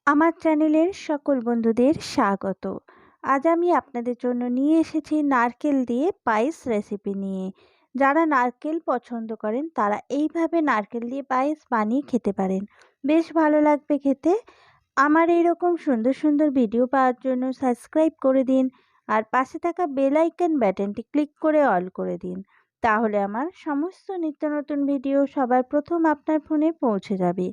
আমার চ্যানেলের সকল বন্ধুদের স্বাগত। আজ আমি আপনাদের জন্য নিয়ে এসেছি নারকেল দিয়ে পায়েস রেসিপি নিয়ে। যারা নারকেল পছন্দ করেন তারা এইভাবে নারকেল দিয়ে পায়েস বানিয়ে খেতে পারেন, বেশ ভালো লাগবে খেতে। আমার এইরকম সুন্দর সুন্দর ভিডিও পাওয়ার জন্য সাবস্ক্রাইব করে দিন আর পাশে থাকা বেল আইকন বাটনটি ক্লিক করে অল করে দিন, তাহলে আমার সমস্ত নিত্য নতুন ভিডিও সবার প্রথম আপনার ফোনে পৌঁছে যাবে।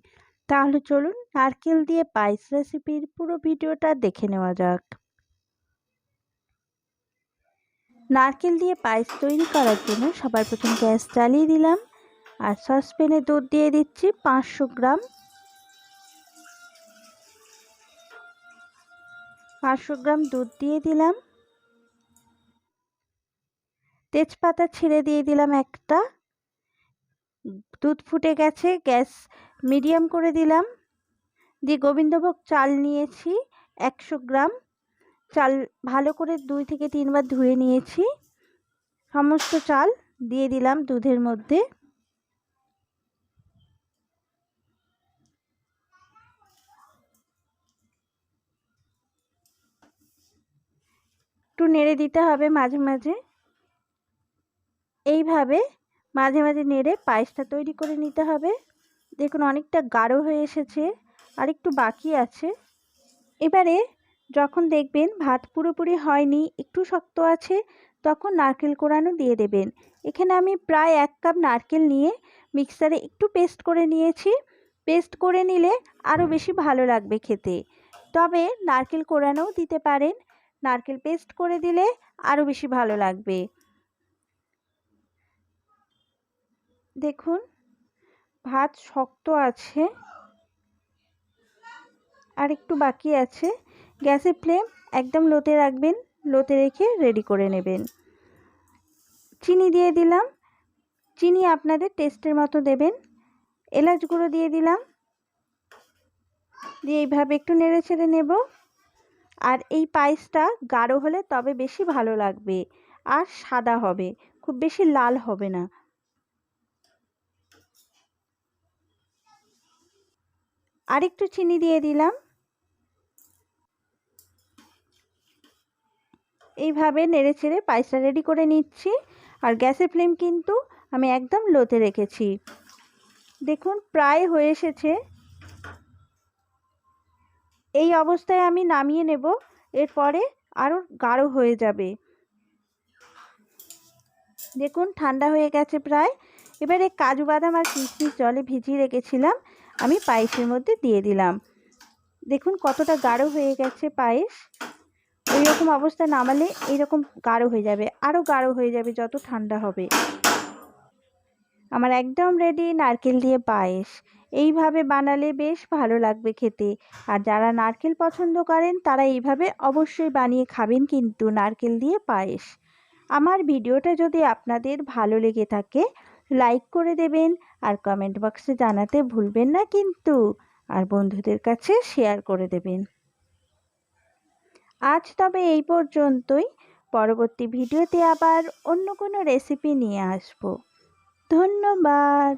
তাহলে চলুন নারকেল দিয়ে পায়েস রেসিপির পুরো ভিডিওটা দেখে নেওয়া যাক। নারকেল দিয়ে পায়েস তৈরি করার জন্য সবার প্রথম গ্যাস জ্বালিয়ে দিলাম আর সসপ্যানে দুধ দিয়ে দিচ্ছি 500 গ্রাম। 500 গ্রাম দুধ দিয়ে দিলাম। তেজপাতা ছিঁড়ে দিয়ে দিলাম একটা। দুধ ফুটে গেছে, গ্যাস মিডিয়াম করে দিলাম। দিয়ে গোবিন্দভোগ চাল নিয়েছি 100 গ্রাম। চাল ভালো করে 2 থেকে 3 বার ধুয়ে নিয়েছি। সমস্ত চাল দিয়ে দিলাম দুধের মধ্যে। একটু নেড়ে দিতে হবে মাঝে মাঝে। এইভাবে মাঝে মাঝে নেড়ে পায়েসটা তৈরি করে নিতে হবে। দেখুন অনেকটা গাঢ় হয়ে এসেছে, আর একটু বাকি আছে। এবারে যখন দেখবেন ভাত পুরোপুরি হয়নি, একটু শক্ত আছে, তখন নারকেল কোড়ানো দিয়ে দেবেন। এখানে আমি প্রায় 1 কাপ নারকেল নিয়ে মিক্সারে একটু পেস্ট করে নিয়েছি। পেস্ট করে নিলে আরও বেশি ভালো লাগবে খেতে, তবে নারকেল কোড়ানোও দিতে পারেন। নারকেল পেস্ট করে দিলে আরও বেশি ভালো লাগবে। দেখুন ভাত শক্ত আছে, আর একটু বাকি আছে। গ্যাসের ফ্লেম একদম লোতে রাখবেন, লোতে রেখে রেডি করে নেবেন। চিনি দিয়ে দিলাম, চিনি আপনাদের টেস্টের মতো দেবেন। এলাচ গুঁড়ো দিয়ে দিলাম, দিয়ে এইভাবে একটু নেড়ে ছেড়ে নেব। আর এই পায়েসটা গাঢ় হলে তবে বেশি ভালো লাগবে, আর সাদা হবে, খুব বেশি লাল হবে না। আর একটু চিনি দিয়ে দিলাম। এইভাবে নেড়ে ছেড়ে পায়েসটা রেডি করে নিচ্ছি। আর গ্যাসের ফ্লেম কিন্তু আমি একদম লোতে রেখেছি। দেখুন প্রায় হয়ে এসেছে। এই অবস্থায় আমি নামিয়ে নেব, এরপরে আরও গাঢ় হয়ে যাবে। দেখুন ঠান্ডা হয়ে গেছে প্রায়। এবারে কাজু বাদাম আর কিশমিশ জলে ভিজিয়ে রেখেছিলাম, আমি পায়েসের মধ্যে দিয়ে দিলাম। দেখুন কতটা গাঢ় হয়ে গেছে পায়েস। ওই রকম অবস্থা নামালে এইরকম গাঢ় হয়ে যাবে, আরও গাঢ় হয়ে যাবে যত ঠান্ডা হবে। আমার একদম রেডি নারকেল দিয়ে পায়েস। এইভাবে বানালে বেশ ভালো লাগবে খেতে। আর যারা নারকেল পছন্দ করেন তারা এইভাবে অবশ্যই বানিয়ে খাবেন কিন্তু নারকেল দিয়ে পায়েস। আমার ভিডিওটা যদি আপনাদের ভালো লেগে থাকে লাইক করে দেবেন, আর কমেন্ট বক্সে জানাতে ভুলবেন না কিন্তু। আর বন্ধুদের কাছে শেয়ার করে দেবেন। আজ তবে এই পর্যন্তই। পরবর্তী ভিডিওতে আবার অন্য কোনো রেসিপি নিয়ে আসব। ধন্যবাদ।